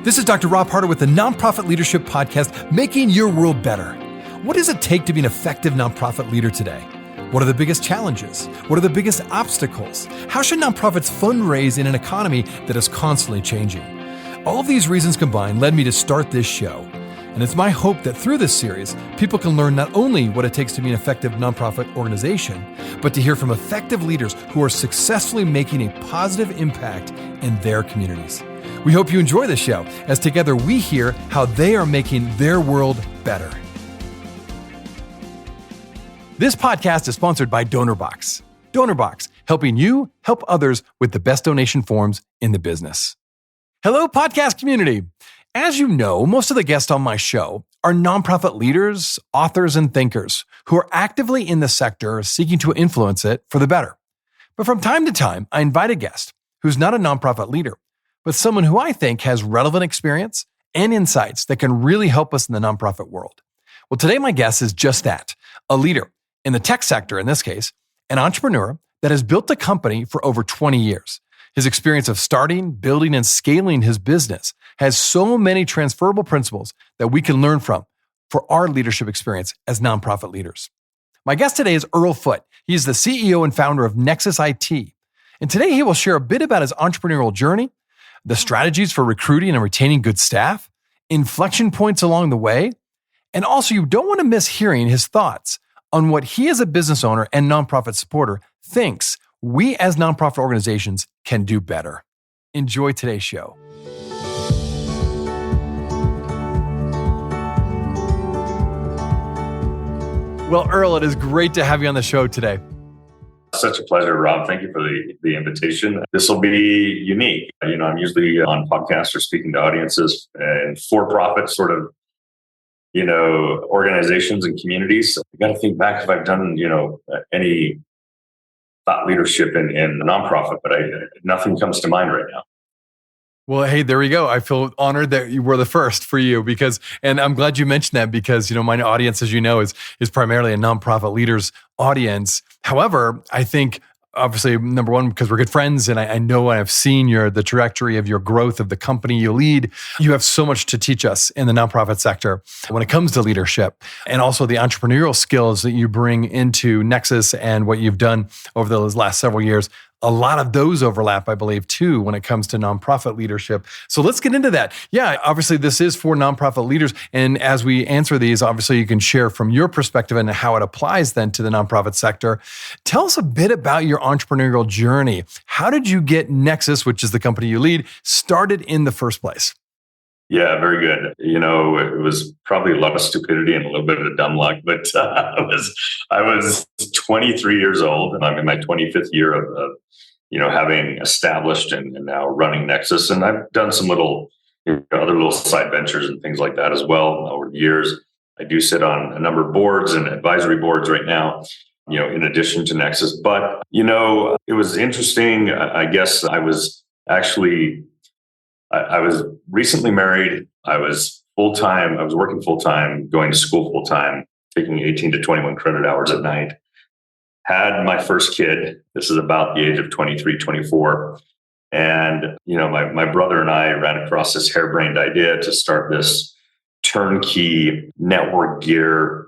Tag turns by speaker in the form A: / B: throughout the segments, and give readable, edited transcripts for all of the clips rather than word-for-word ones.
A: This is Dr. Rob Harder with the Nonprofit Leadership Podcast, Making Your World Better. What does it take to be an effective nonprofit leader today? What are the biggest challenges? What are the biggest obstacles? How should nonprofits fundraise in an economy that is constantly changing? All of these reasons combined led me to start this show. And it's my hope that through this series, people can learn not only what it takes to be an effective nonprofit organization, but to hear from effective leaders who are successfully making a positive impact in their communities. We hope you enjoy the show as together we hear how they are making their world better. This podcast is sponsored by DonorBox. DonorBox, helping you help others with the best donation forms in the business. Hello, podcast community. As you know, most of the guests on my show are nonprofit leaders, authors, and thinkers who are actively in the sector seeking to influence it for the better. But from time to time, I invite a guest who's not a nonprofit leader, but someone who I think has relevant experience and insights that can really help us in the nonprofit world. Well, today my guest is just that, a leader in the tech sector, in this case, an entrepreneur that has built a company for over 20 years. His experience of starting, building, and scaling his business has so many transferable principles that we can learn from for our leadership experience as nonprofit leaders. My guest today is Earl Foote. He's the CEO and founder of Nexus IT. And today he will share a bit about his entrepreneurial journey, the strategies for recruiting and retaining good staff, inflection points along the way, and also you don't want to miss hearing his thoughts on what he as a business owner and nonprofit supporter thinks we as nonprofit organizations can do better. Enjoy today's show. Well, Earl, it is great to have you on the show today.
B: Such a pleasure, Rob. Thank you for the invitation. This will be unique. I'm usually on podcasts or speaking to audiences and for-profit sort of, organizations and communities. I got to think back if I've done, any thought leadership in a nonprofit, but nothing comes to mind right now.
A: Well, hey, there we go. I feel honored that you were the first for you and I'm glad you mentioned that because, my audience, as you know, is primarily a nonprofit leaders audience. However, I think obviously, number one, because we're good friends and I know I've seen the trajectory of your growth of the company you lead. You have so much to teach us in the nonprofit sector when it comes to leadership and also the entrepreneurial skills that you bring into Nexus and what you've done over those last several years. A lot of those overlap, I believe, too, when it comes to nonprofit leadership. So let's get into that. Yeah, obviously, this is for nonprofit leaders. And as we answer these, obviously, you can share from your perspective and how it applies then to the nonprofit sector. Tell us a bit about your entrepreneurial journey. How did you get Nexus, which is the company you lead, started in the first place?
B: Yeah, very good. It was probably a lot of stupidity and a little bit of dumb luck, but I was 23 years old and I'm in my 25th year of having established and now running Nexus. And I've done some other little side ventures and things like that as well over the years. I do sit on a number of boards and advisory boards right now, in addition to Nexus. But, it was interesting. I guess I was recently married. I was full-time. I was working full-time, going to school full-time, taking 18 to 21 credit hours at night. Had my first kid. This is about the age of 23, 24. And, my brother and I ran across this harebrained idea to start this turnkey network gear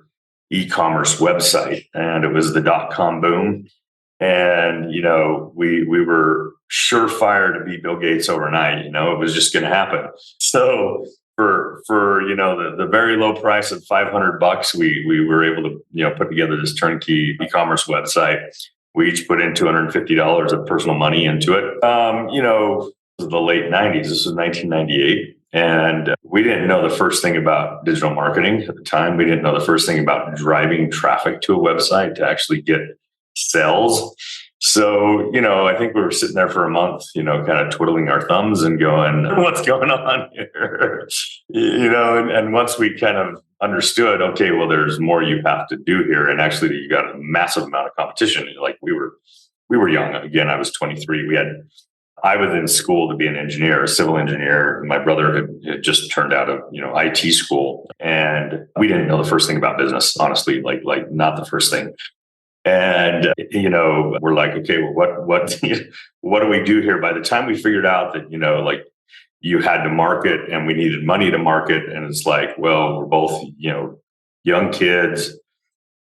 B: e-commerce website. And it was the .com boom. And, we were surefire to be Bill Gates overnight. It was just going to happen. So for the very low price of $500, we were able to, put together this turnkey e-commerce website. We each put in $250 of personal money into it. It was the late 90s. This was 1998. And we didn't know the first thing about digital marketing at the time. We didn't know the first thing about driving traffic to a website to actually get sales. So, I think we were sitting there for a month, kind of twiddling our thumbs and going, what's going on here? And once we kind of understood, okay, well, there's more you have to do here. And actually you got a massive amount of competition. Like we were young. Again, I was 23. I was in school to be an engineer, a civil engineer. My brother had just turned out of, IT school, and we didn't know the first thing about business, honestly, like not the first thing. And, we're like, okay, well, what do we do here? By the time we figured out that, you had to market and we needed money to market. And it's like, well, we're both, young kids,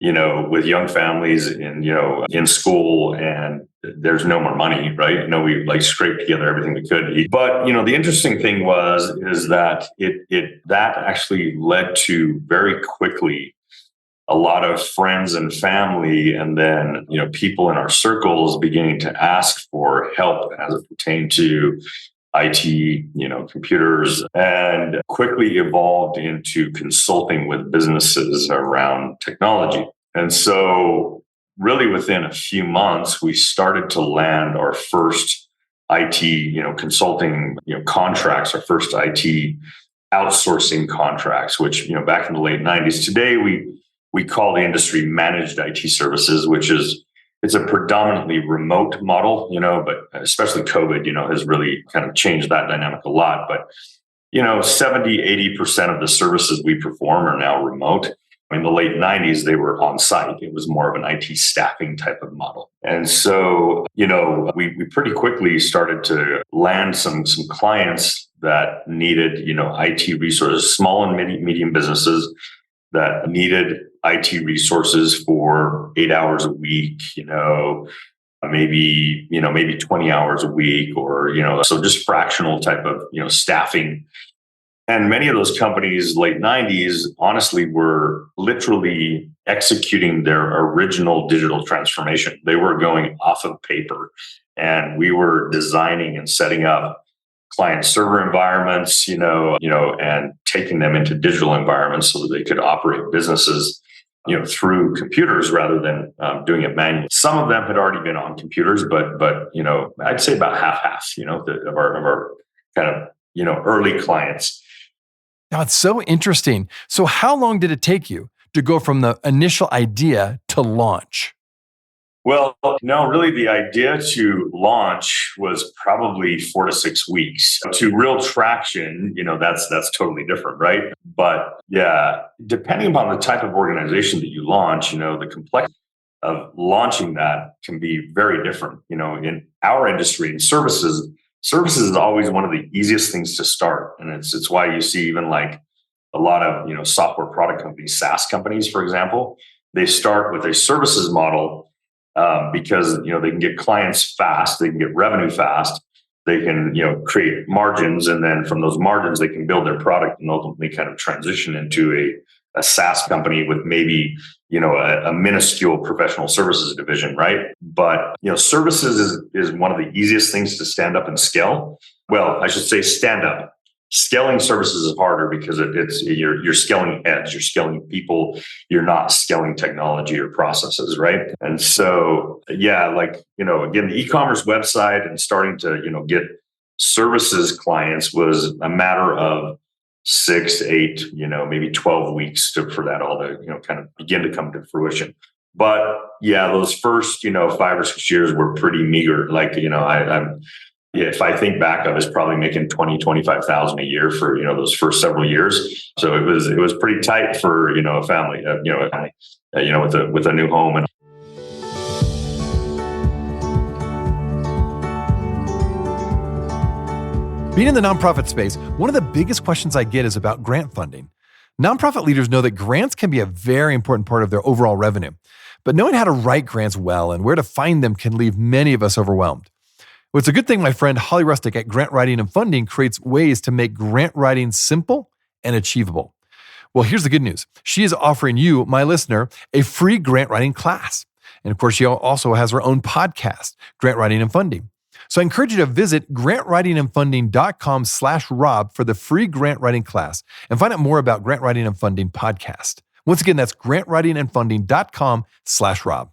B: with young families and, in school, and there's no more money, right? We like scraped together everything we could. But, the interesting thing is that that actually led to very quickly a lot of friends and family, and then, people in our circles beginning to ask for help as it pertained to IT, computers, and quickly evolved into consulting with businesses around technology. And so really within a few months, we started to land our first IT, consulting, contracts, our first IT outsourcing contracts, which, back in the late 90s. Today, we call the industry managed IT services, which is, it's a predominantly remote model, but especially COVID, has really kind of changed that dynamic a lot. But, 70, 80% of the services we perform are now remote. In the late 90s, they were on site. It was more of an IT staffing type of model. And so, we pretty quickly started to land some clients that needed, IT resources, small and medium businesses that needed IT resources for 8 hours a week, maybe 20 hours a week, or, so just fractional type of, staffing. And many of those companies, late 90s, honestly, were literally executing their original digital transformation. They were going off of paper, and we were designing and setting up client server environments, and taking them into digital environments so that they could operate businesses, through computers rather than doing it manually. Some of them had already been on computers, but I'd say about half, of our kind of, early clients.
A: Now, it's so interesting. So how long did it take you to go from the initial idea to launch?
B: Well, no, really the idea to launch was probably 4 to 6 weeks. To real traction, that's totally different, right? But yeah, depending upon the type of organization that you launch, the complexity of launching that can be very different. In our industry, in services is always one of the easiest things to start. And it's why you see even like a lot of, software product companies, SaaS companies, for example, they start with a services model. Because they can get clients fast, they can get revenue fast, they can create margins, and then from those margins they can build their product and ultimately kind of transition into a SaaS company with maybe a minuscule professional services division, right? But services is one of the easiest things to stand up and scale. Well, I should say stand up. Scaling services is harder because you're scaling heads, you're scaling people, you're not scaling technology or processes, right? And so, yeah, again, the e-commerce website and starting to, get services clients was a matter of 6, 8, maybe 12 weeks for that all to, kind of begin to come to fruition. But yeah, those first, 5 or 6 years were pretty meager. If I think back, I was probably making 20, 25,000 a year for, those first several years. So it was pretty tight for, a family, with a new home. And
A: being in the nonprofit space, one of the biggest questions I get is about grant funding. Nonprofit leaders know that grants can be a very important part of their overall revenue, but knowing how to write grants well and where to find them can leave many of us overwhelmed. Well, it's a good thing my friend Holly Rustick at Grant Writing and Funding creates ways to make grant writing simple and achievable. Well, here's the good news. She is offering you, my listener, a free grant writing class. And of course, she also has her own podcast, Grant Writing and Funding. So I encourage you to visit grantwritingandfunding.com/Rob for the free grant writing class and find out more about Grant Writing and Funding podcast. Once again, that's grantwritingandfunding.com/Rob.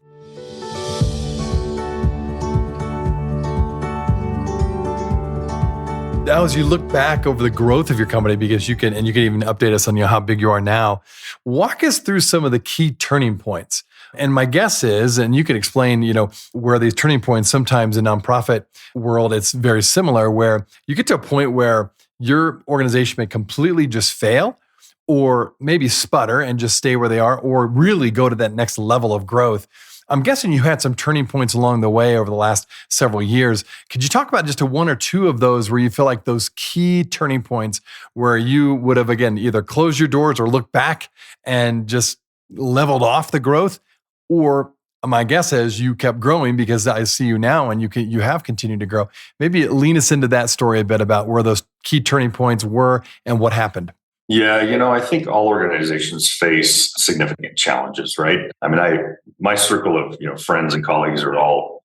A: Now, as you look back over the growth of your company, because you can even update us on how big you are now, walk us through some of the key turning points. And my guess is, and you can explain, where these turning points, sometimes in nonprofit world, it's very similar, where you get to a point where your organization may completely just fail, or maybe sputter and just stay where they are, or really go to that next level of growth. I'm guessing you had some turning points along the way over the last several years. Could you talk about just one or two of those where you feel like those key turning points where you would have, again, either closed your doors or looked back and just leveled off the growth? Or my guess is you kept growing because I see you now and you have continued to grow. Maybe lean us into that story a bit about where those key turning points were and what happened.
B: Yeah, I think all organizations face significant challenges, right? I mean, my circle of friends and colleagues are all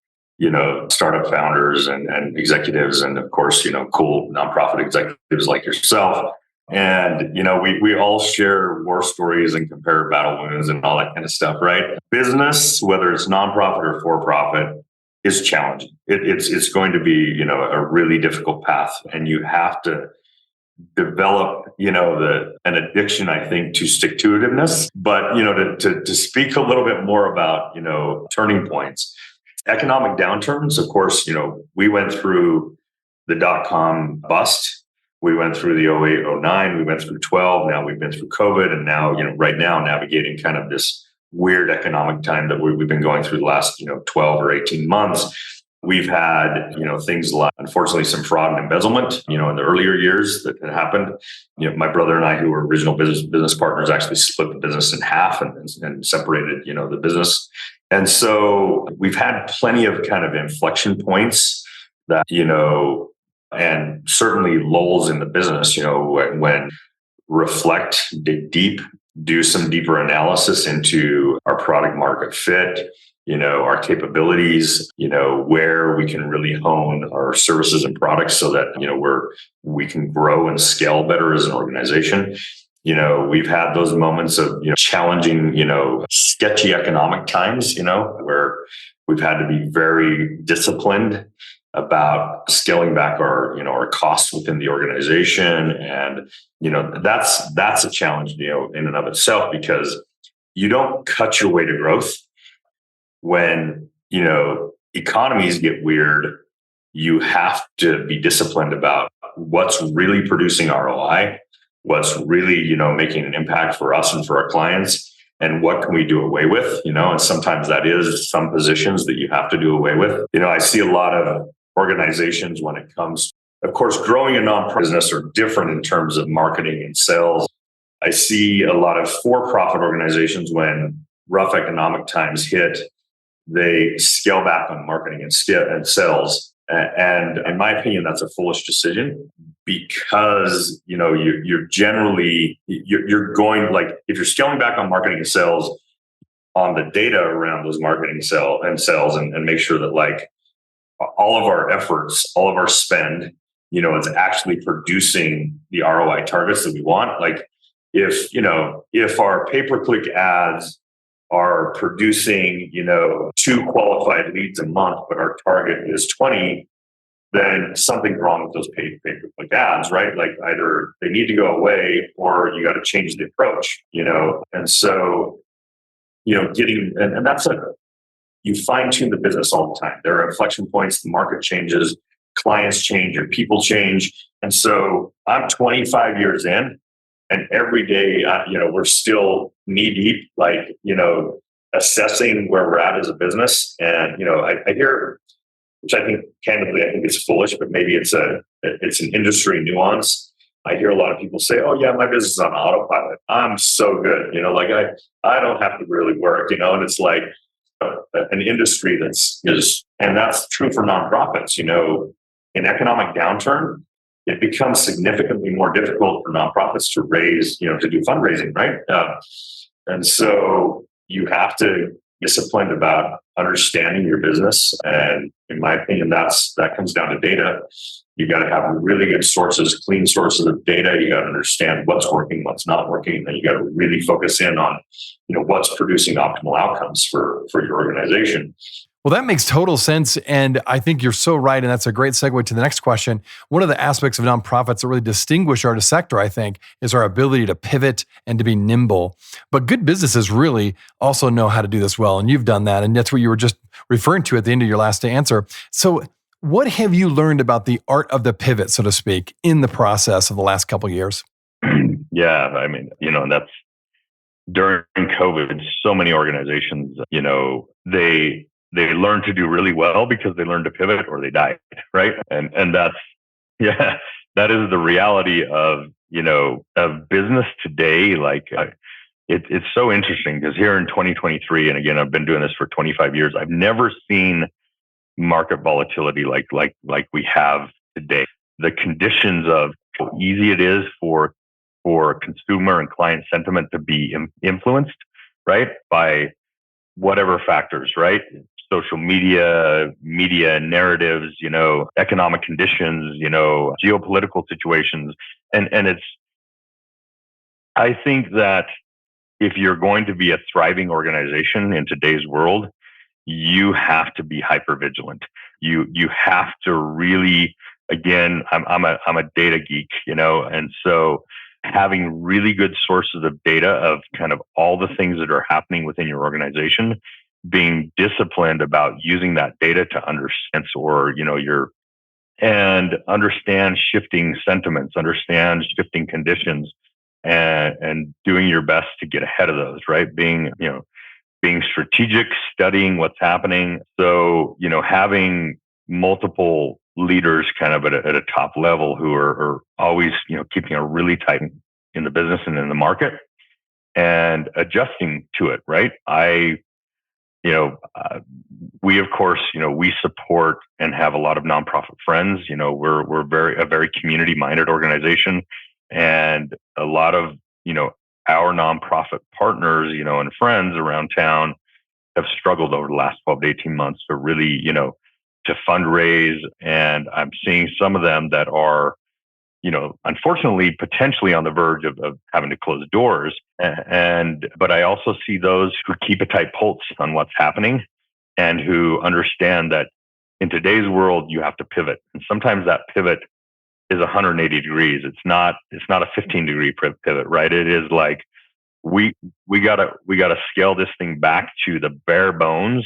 B: startup founders and executives, and of course cool nonprofit executives like yourself. And we all share war stories and compare battle wounds and all that kind of stuff, right? Business, whether it's nonprofit or for profit, is challenging. It's going to be a really difficult path, and you have to develop an addiction, I think, to stick to itiveness. But to speak a little bit more about turning points, economic downturns. Of course, we went through the dot-com bust. We went through the 08, 09. We went through 12. Now we've been through COVID, and now right now navigating kind of this weird economic time that we've been going through the last 12 or 18 months. We've had, things like, unfortunately, some fraud and embezzlement, in the earlier years that had happened. My brother and I, who were original business partners, actually split the business in half and separated, the business. And so we've had plenty of kind of inflection points that, and certainly lulls in the business, when reflect, dig deep, do some deeper analysis into our product market fit, our capabilities, where we can really hone our services and products so that, we can grow and scale better as an organization. We've had those moments of, challenging, sketchy economic times, where we've had to be very disciplined about scaling back our costs within the organization. And, that's a challenge, in and of itself, because you don't cut your way to growth. When, economies get weird, you have to be disciplined about what's really producing ROI, what's really, making an impact for us and for our clients, and what can we do away with, and sometimes that is some positions that you have to do away with. I see a lot of organizations when it comes, of course, growing a nonprofit business are different in terms of marketing and sales. I see a lot of for-profit organizations when rough economic times hit, they scale back on marketing and sales. And in my opinion, that's a foolish decision because, you're generally, you're going, like, if you're scaling back on marketing and sales, on the data around those marketing sales and make sure that, like, all of our efforts, all of our spend, it's actually producing the ROI targets that we want. Like, if our pay-per-click ads are producing, 2 qualified leads a month, but our target is 20, then something's wrong with those pay-per-click ads, right? Like, either they need to go away or you got to change the approach, And so, you fine tune the business all the time. There are inflection points, the market changes, clients change, and people change. And so I'm 25 years in, and every day, we're still knee deep, like, assessing where we're at as a business. And, I hear, which I think, candidly, I think it's foolish, but maybe it's an industry nuance. I hear a lot of people say, "Oh yeah, my business is on autopilot. I'm so good. I don't have to really work, and it's like an industry and that's true for nonprofits, in economic downturn, it becomes significantly more difficult for nonprofits to raise, to do fundraising, right? And so you have to be disciplined about understanding your business. And in my opinion, that comes down to data. You got to have really good sources, clean sources of data. You got to understand what's working, what's not working. And you got to really focus in on, what's producing optimal outcomes for your organization.
A: Well, that makes total sense. And I think you're so right. And that's a great segue to the next question. One of the aspects of nonprofits that really distinguish our sector, I think, is our ability to pivot and to be nimble. But good businesses really also know how to do this well. And you've done that. And that's what you were just referring to at the end of your last answer. So what have you learned about the art of the pivot, so to speak, in the process of the last couple of years?
B: Yeah, I mean,
C: during COVID, so many organizations, they learned to do really well because they learned to pivot or they died, right? And that's, yeah, that is the reality of business today. It's so interesting because here in 2023, and again, I've been doing this for 25 years, I've never seen market volatility like we have today. The conditions of how easy it is for consumer and client sentiment to be influenced, right, by whatever factors, right? Social media narratives, economic conditions, geopolitical situations. And I think that if you're going to be a thriving organization in today's world, you have to be hyper vigilant. You have to really, again, I'm a data geek, and so having really good sources of data of kind of all the things that are happening within your organization, being disciplined about using that data to understand and understand shifting sentiments, understand shifting conditions, and doing your best to get ahead of those, right? Being strategic, studying what's happening. So, having multiple leaders kind of at a top level who are always, keeping a really tight in the business and in the market and adjusting to it, right? We of course, we support and have a lot of nonprofit friends. We're a very community minded organization, and a lot of our nonprofit partners, and friends around town have struggled over the last 12 to 18 months to really, to fundraise. And I'm seeing some of them that are, unfortunately, potentially on the verge of having to close doors. But I also see those who keep a tight pulse on what's happening and who understand that in today's world, you have to pivot. And sometimes that pivot is 180 degrees. It's not a 15-degree pivot, right? It is like, we gotta scale this thing back to the bare bones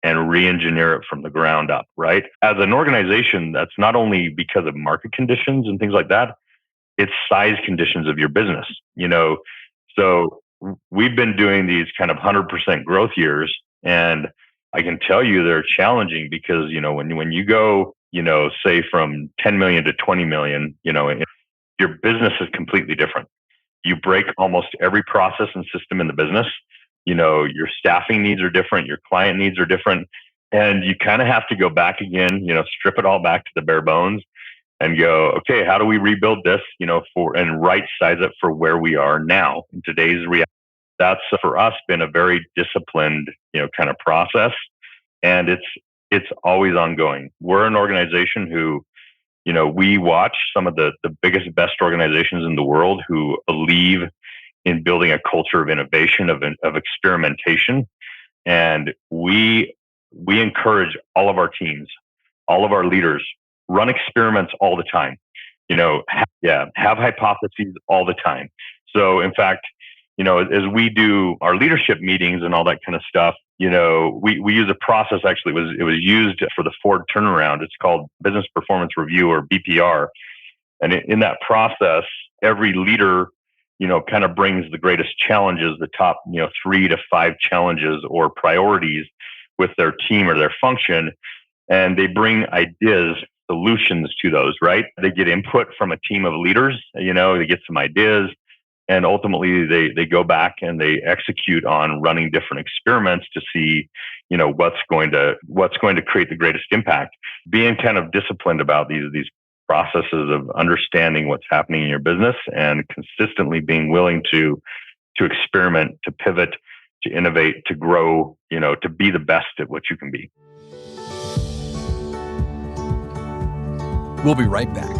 C: and re-engineer it from the ground up, right? As an organization, that's not only because of market conditions and things like that, it's size conditions of your business, So we've been doing these kind of 100% growth years, and I can tell you they're challenging because, when you go, say from 10 million to 20 million, your business is completely different. You break almost every process and system in the business. Your staffing needs are different. Your client needs are different. And you kind of have to go back again, strip it all back to the bare bones and go, okay, how do we rebuild this, and right size it for where we are now in today's reality. That's for us been a very disciplined, kind of process. And it's always ongoing. We're an organization who, we watch some of the biggest, best organizations in the world who believe in building a culture of innovation, of experimentation. And we encourage all of our teams, all of our leaders, run experiments all the time, have hypotheses all the time. So in fact, as we do our leadership meetings and all that kind of stuff, we use a process. Actually, it was used for the Ford turnaround. It's called Business Performance Review, or BPR. And in that process, every leader, kind of brings the greatest challenges, the top, 3 to 5 challenges or priorities with their team or their function. And they bring ideas, solutions to those, right? They get input from a team of leaders, they get some ideas. And ultimately, they go back and they execute on running different experiments to see, what's going to create the greatest impact. Being kind of disciplined about these processes of understanding what's happening in your business and consistently being willing to experiment, to pivot, to innovate, to grow, to be the best at what you can be.
A: We'll be right back.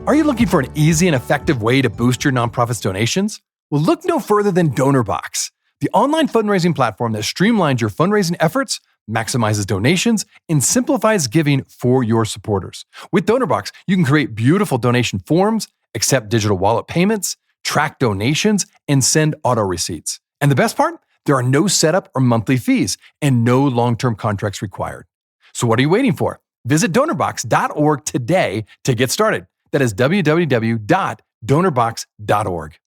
A: Are you looking for an easy and effective way to boost your nonprofit's donations? Well, look no further than DonorBox, the online fundraising platform that streamlines your fundraising efforts, maximizes donations, and simplifies giving for your supporters. With DonorBox, you can create beautiful donation forms, accept digital wallet payments, track donations, and send auto receipts. And the best part? There are no setup or monthly fees and no long-term contracts required. So what are you waiting for? Visit donorbox.org today to get started. That is www.donorbox.org.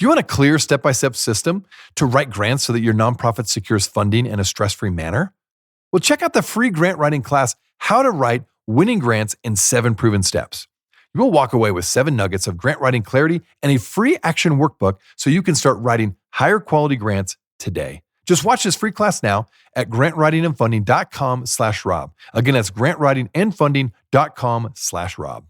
A: Do you want a clear step-by-step system to write grants so that your nonprofit secures funding in a stress-free manner? Well, check out the free grant writing class, How to Write Winning Grants in 7 Proven Steps. You will walk away with 7 nuggets of grant writing clarity and a free action workbook so you can start writing higher quality grants today. Just watch this free class now at grantwritingandfunding.com/Rob. Again, that's grantwritingandfunding.com/Rob.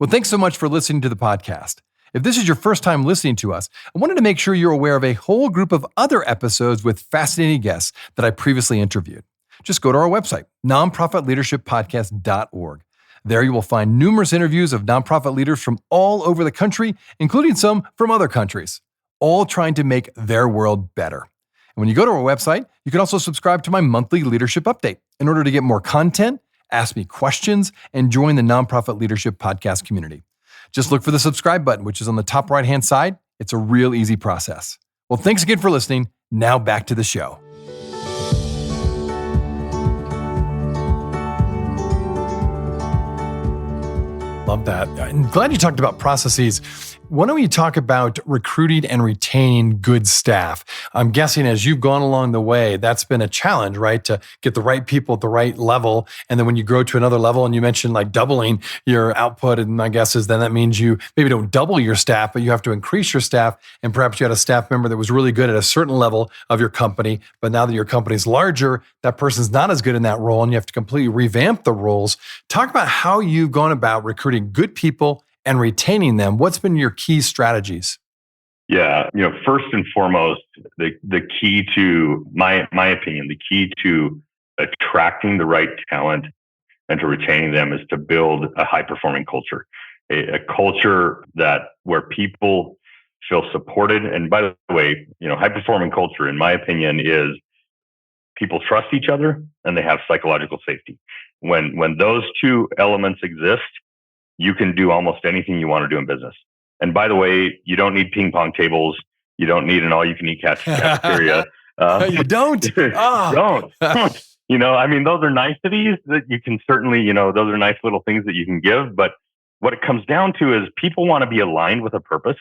A: Well, thanks so much for listening to the podcast. If this is your first time listening to us, I wanted to make sure you're aware of a whole group of other episodes with fascinating guests that I previously interviewed. Just go to our website, nonprofitleadershippodcast.org. There you will find numerous interviews of nonprofit leaders from all over the country, including some from other countries, all trying to make their world better. And when you go to our website, you can also subscribe to my monthly leadership update in order to get more content, ask me questions, and join the Nonprofit Leadership Podcast community. Just look for the subscribe button, which is on the top right-hand side. It's a real easy process. Well, thanks again for listening. Now back to the show. Love that. I'm glad you talked about processes. Why don't we talk about recruiting and retaining good staff? I'm guessing as you've gone along the way, that's been a challenge, right? To get the right people at the right level. And then when you grow to another level, and you mentioned like doubling your output, and my guess is then that means you maybe don't double your staff, but you have to increase your staff. And perhaps you had a staff member that was really good at a certain level of your company. But now that your company's larger, that person's not as good in that role, and you have to completely revamp the roles. Talk about how you've gone about recruiting good people and retaining them. What's been your key strategies?
C: Yeah, first and foremost, the key to my opinion, the key to attracting the right talent and to retaining them is to build a high performing culture, a culture where people feel supported. And by the way, high performing culture, in my opinion, is people trust each other and they have psychological safety. When those two elements exist, you can do almost anything you want to do in business. And by the way, you don't need ping pong tables. You don't need an all-you-can-eat cafeteria.
A: You don't?
C: Don't. Those are niceties that you can certainly, those are nice little things that you can give. But what it comes down to is people want to be aligned with a purpose.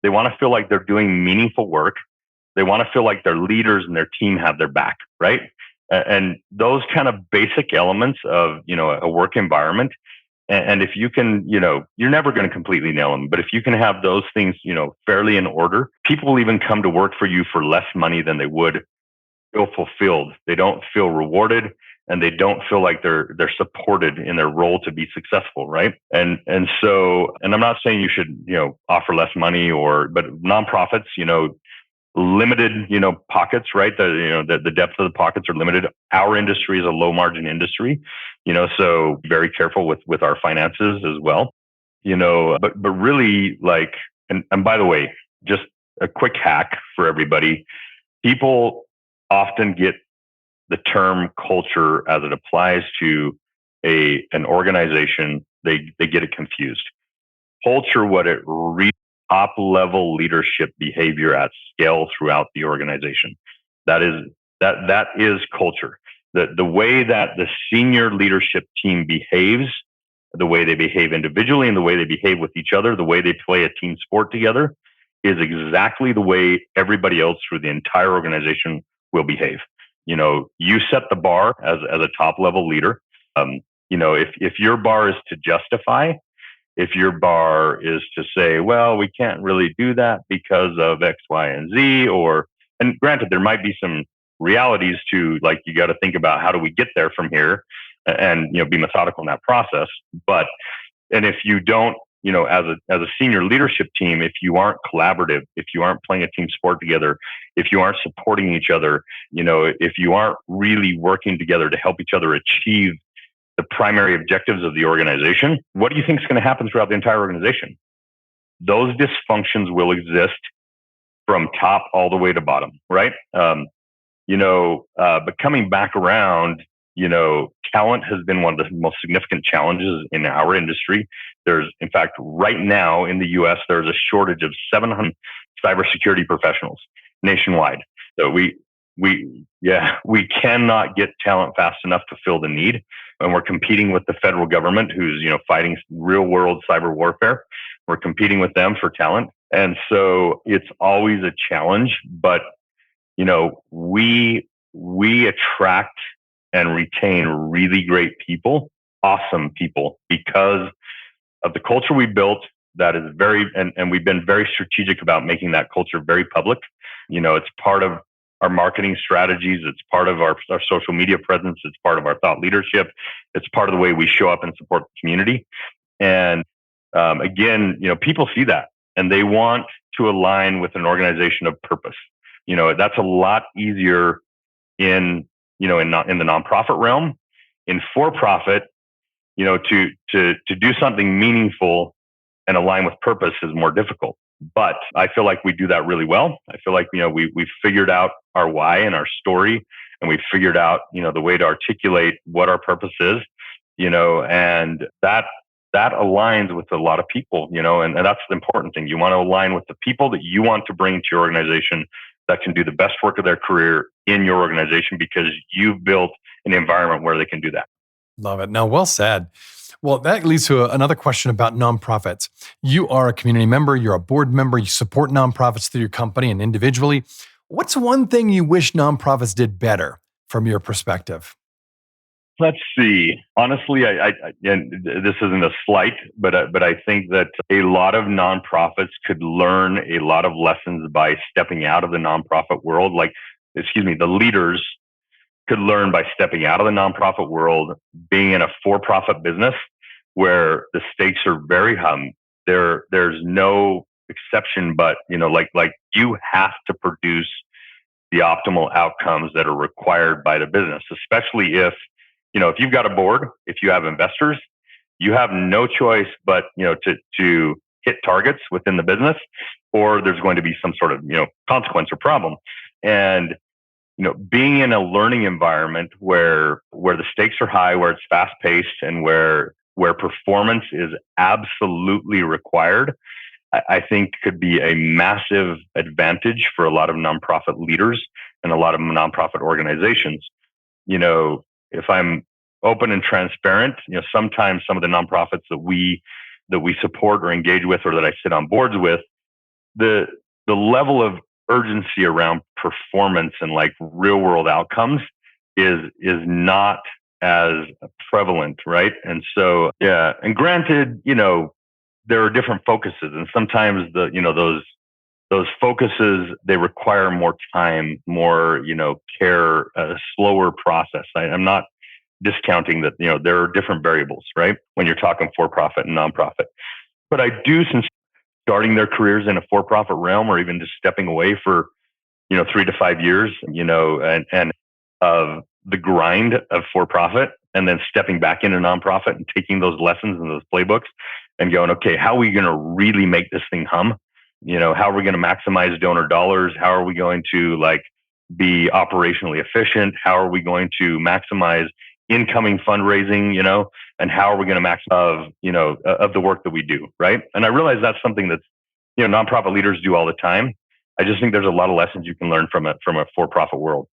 C: They want to feel like they're doing meaningful work. They want to feel like their leaders and their team have their back, right? And those kind of basic elements of, a work environment. And if you can, you're never going to completely nail them, but if you can have those things, fairly in order, people will even come to work for you for less money than they would feel fulfilled. They don't feel rewarded, and they don't feel like they're supported in their role to be successful, right? And I'm not saying you should, offer less money but nonprofits, limited, pockets, right? The depth of the pockets are limited. Our industry is a low margin industry, so very careful with our finances as well, but really and by the way, just a quick hack for everybody. People often get the term culture as it applies to an organization. They get it confused. Culture, what it really top level leadership behavior at scale throughout the organization. That is culture. The way that the senior leadership team behaves, the way they behave individually and the way they behave with each other, the way they play a team sport together is exactly the way everybody else through the entire organization will behave. You set the bar as a top level leader. If your bar is to justify, if your bar is to say, well, we can't really do that because of X, Y, and Z, and granted, there might be some realities to, like, you got to think about how do we get there from here and, be methodical in that process. And if you don't, as a senior leadership team, if you aren't collaborative, if you aren't playing a team sport together, if you aren't supporting each other, if you aren't really working together to help each other achieve the primary objectives of the organization, what do you think is going to happen throughout the entire organization? Those dysfunctions will exist from top all the way to bottom, right? But coming back around, talent has been one of the most significant challenges in our industry. There's, in fact, right now in the US, there's a shortage of 700 cybersecurity professionals nationwide. So we cannot get talent fast enough to fill the need. and we're competing with the federal government who's, fighting real world cyber warfare. We're competing with them for talent. And so it's always a challenge, but, we attract and retain really great people, awesome people, because of the culture we built that is and we've been very strategic about making that culture very public. It's part of our marketing strategies. It's part of our social media presence. It's part of our thought leadership. It's part of the way we show up and support the community. And again, people see that and they want to align with an organization of purpose. That's a lot easier in the nonprofit realm. In for-profit, to do something meaningful and align with purpose is more difficult. But I feel like we do that really well. I feel like, we've figured out our why and our story, and we've figured out, the way to articulate what our purpose is, and that aligns with a lot of people, and that's the important thing. You want to align with the people that you want to bring to your organization that can do the best work of their career in your organization because you've built an environment where they can do that.
A: Love it. Now, well said. Well, that leads to another question about nonprofits. You are a community member, you're a board member, you support nonprofits through your company and individually. What's one thing you wish nonprofits did better from your perspective?
C: Let's see. Honestly, I and this isn't a slight, but I think that a lot of nonprofits could learn a lot of lessons by stepping out of the nonprofit world. The leaders could learn by stepping out of the nonprofit world, being in a for-profit business where the stakes are very high. There's no exception, but like you have to produce the optimal outcomes that are required by the business, especially if you've got a board, if you have investors, you have no choice but, to hit targets within the business, or there's going to be some sort of, consequence or problem. And, being in a learning environment where the stakes are high, where it's fast paced and where performance is absolutely required, I think could be a massive advantage for a lot of nonprofit leaders and a lot of nonprofit organizations. If I'm open and transparent, sometimes some of the nonprofits that we support or engage with, or that I sit on boards with, the level of urgency around performance and like real world outcomes is not as prevalent, right? And so, yeah. And granted, there are different focuses, and sometimes those focuses, they require more time, more, care, a slower process. I'm not discounting that, there are different variables, right? When you're talking for-profit and nonprofit. But I do, since starting their careers in a for-profit realm, or even just stepping away for, 3 to 5 years, and of the grind of for-profit, and then stepping back into nonprofit and taking those lessons and those playbooks and going, okay, how are we going to really make this thing hum? How are we going to maximize donor dollars? How are we going to be operationally efficient? How are we going to maximize incoming fundraising, and how are we going to maximize of the work that we do, right? And I realize that's something that's, nonprofit leaders do all the time. I just think there's a lot of lessons you can learn from a for-profit world.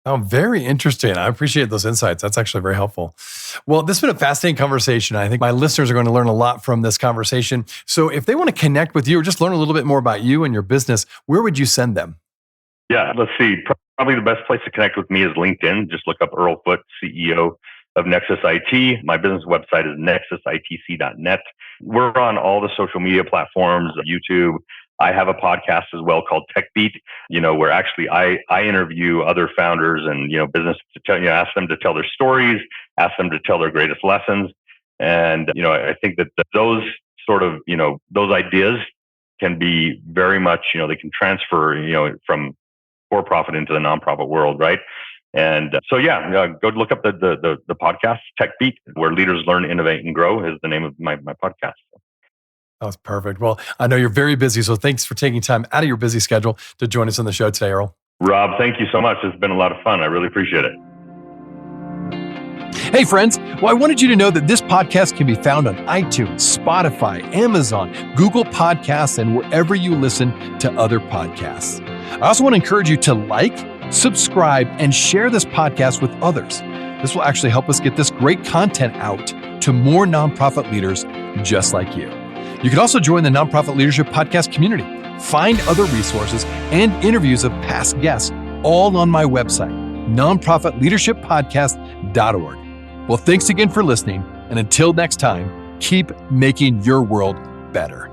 A: Oh, very interesting. I appreciate those insights. That's actually very helpful. Well, this has been a fascinating conversation. I think my listeners are going to learn a lot from this conversation. So if they want to connect with you or just learn a little bit more about you and your business, where would you send them?
C: Yeah, let's see. Probably the best place to connect with me is LinkedIn. Just look up Earl Foote, CEO of Nexus IT. My business website is nexusitc.net. We're on all the social media platforms, YouTube. I have a podcast as well called Tech Beat, where actually I interview other founders and, business to ask them to tell their stories, ask them to tell their greatest lessons. And, I think that those sort of, those ideas can be very much, they can transfer, from for-profit into the nonprofit world, right? And so, go look up the podcast, Tech Beat, where leaders learn, innovate, and grow is the name of my podcast.
A: That was perfect. Well, I know you're very busy, so thanks for taking time out of your busy schedule to join us on the show today, Earl.
C: Rob, thank you so much. It's been a lot of fun. I really appreciate it.
A: Hey, friends. Well, I wanted you to know that this podcast can be found on iTunes, Spotify, Amazon, Google Podcasts, and wherever you listen to other podcasts. I also want to encourage you to like, subscribe, and share this podcast with others. This will actually help us get this great content out to more nonprofit leaders just like you. You can also join the Nonprofit Leadership Podcast community. Find other resources and interviews of past guests all on my website, nonprofitleadershippodcast.org. Well, thanks again for listening. And until next time, keep making your world better.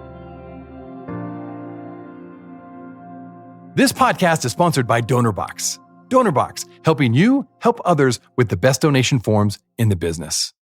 A: This podcast is sponsored by DonorBox. DonorBox, helping you help others with the best donation forms in the business.